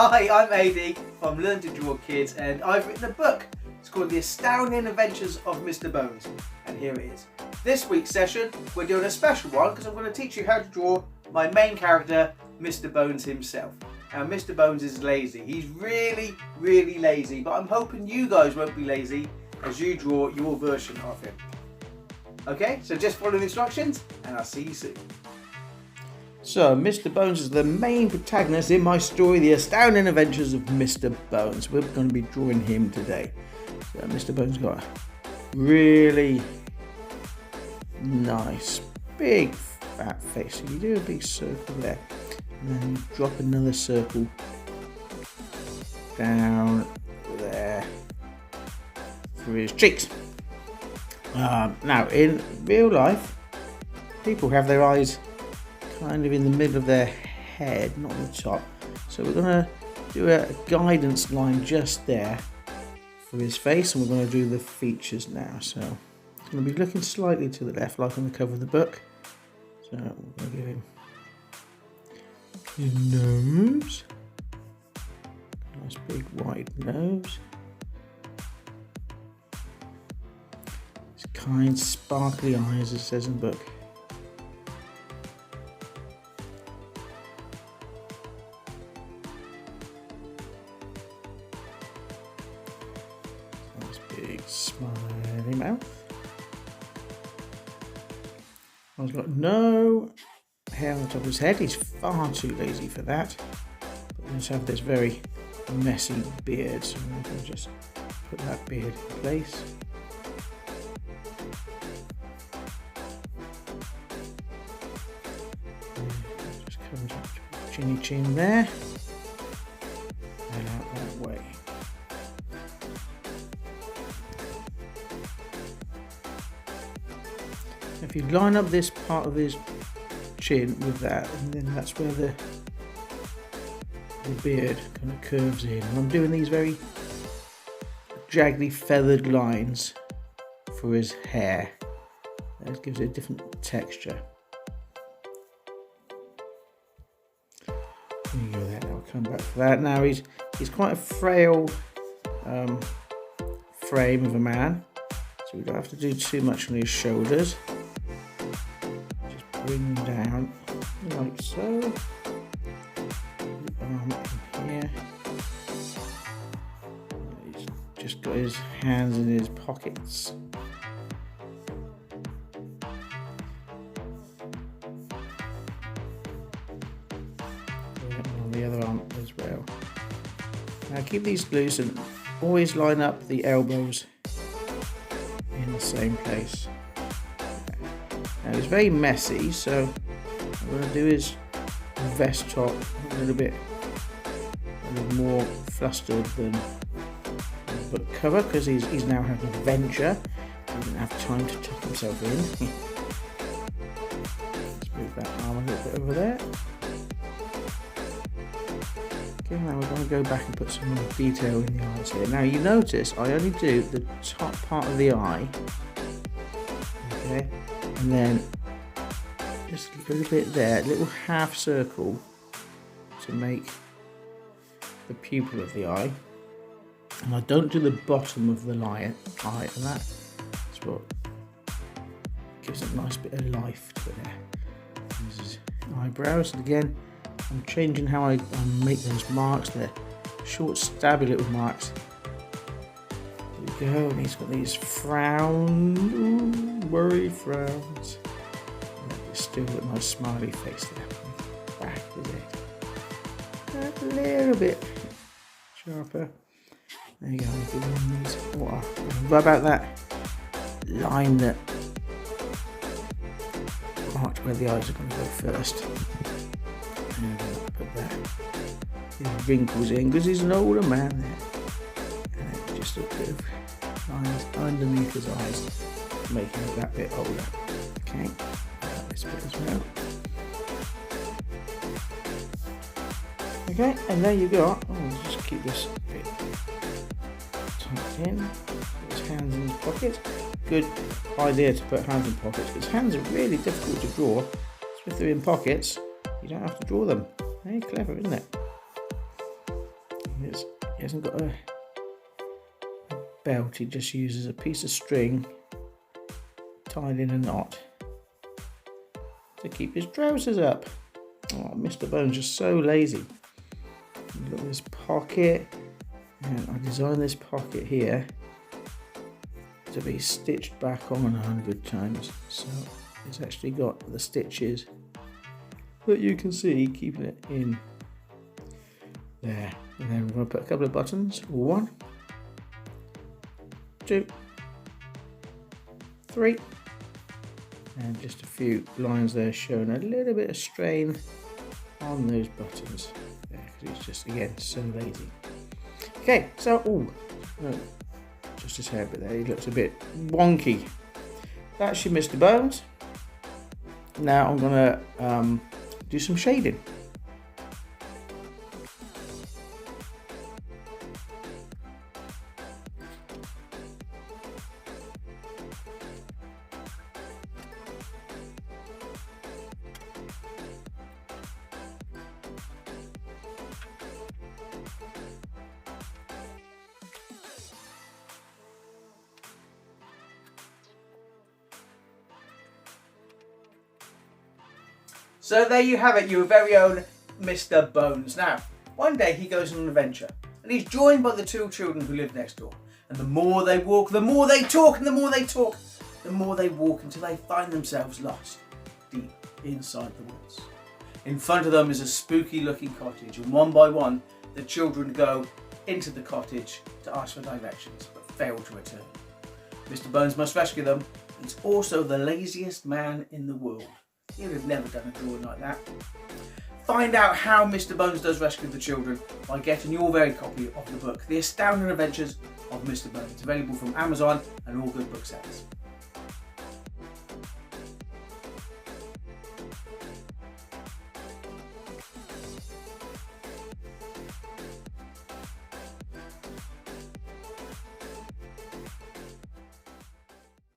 Hi, I'm AD from Learn to Draw Kids, and I've written a book. It's called The Astounding Adventures of Mr Bowns, and here it is. This week's session, we're doing a special one because I'm going to teach you how to draw my main character, Mr Bowns himself. Now, Mr Bowns is lazy. He's really, really lazy, but I'm hoping you guys won't be lazy as you draw your version of him. Okay, so just follow the instructions, and I'll see you soon. So, Mr Bowns is the main protagonist in my story, The Astounding Adventures of Mr Bowns. We're going to be drawing him today. So, Mr Bowns got a really nice, big, fat face. So you do a big circle there, and then you drop another circle down there through his cheeks. Now, in real life, people have their eyes kind of in the middle of their head, not on the top. So we're going to do a guidance line just there for his face, and we're going to do the features now. So it's going to be looking slightly to the left, like on the cover of the book. So we're going to give him his nose, nice big wide nose, his kind sparkly eyes, as it says in the book. Big smiley mouth. He's got no hair on the top of his head. He's far too lazy for that. But let's have this very messy beard. So I'm going to just put that beard in place. Just comes up to chinny chin there. And out that way. If you line up this part of his chin with that, and then that's where the beard kind of curves in. And I'm doing these very jaggedy feathered lines for his hair. That gives it a different texture. There you go there, I'll come back for that. Now he's quite a frail frame of a man, so we don't have to do too much on his shoulders. Bring down like so. The arm in here. He's just got his hands in his pockets. And on the other arm as well. Now keep these loose and always line up the elbows in the same place. Now it's very messy, so what I'm going to do is vest top a little more flustered than the book cover, because he's now having an adventure. He didn't have time to tuck himself in. Let's move that arm a little bit over there. Okay, now we're going to go back and put some more detail in the eyes here. Now you notice I only do the top part of the eye. Okay. And then just a little bit there, a little half circle to make the pupil of the eye. And I don't do the bottom of the eye, and that's what gives it a nice bit of life to it there. There's his eyebrows, and again, I'm changing how I make those marks. They're short, stabby little marks. There we go, and he's got these worried frowns. Still got a nice smiley face there. Back of it. A little bit sharper. There you go. What about that line that marked where the eyes are going to go first? And I'm going to put that his wrinkles in because he's an older man there. And just a bit of lines underneath his eyes, making it that bit older. Okay. This bit as well. Okay, and there you go. Let's just keep this bit tucked in. Put his hands in his pockets. Good idea to put hands in pockets, because hands are really difficult to draw. So if they're in pockets, you don't have to draw them. Very clever, isn't it? He hasn't got a belt, he just uses a piece of string tied in a knot to keep his trousers up. Oh, Mr Bowns is so lazy. You've got this pocket, and I designed this pocket here to be stitched back on 100 times, so it's actually got the stitches that you can see keeping it in there. And then we're going to put a couple of buttons. 1, 2, 3, and just a few lines there showing a little bit of strain on those buttons there, because it's just, again, so lazy. Okay, so no, just his hair bit there, he looks a bit wonky. That's your Mr Bowns. Now I'm going to do some shading. So there you have it, your very own Mr Bowns. Now, one day he goes on an adventure and he's joined by the 2 children who live next door. And the more they walk, the more they talk, and the more they talk, the more they walk until they find themselves lost deep inside the woods. In front of them is a spooky looking cottage, and one by one the children go into the cottage to ask for directions but fail to return. Mr Bowns must rescue them. He's also the laziest man in the world. He would have never done a drawing like that. Find out how Mr Bowns does rescue the children by getting your very copy of the book, The Astounding Adventures of Mr Bowns. It's available from Amazon and all good booksellers.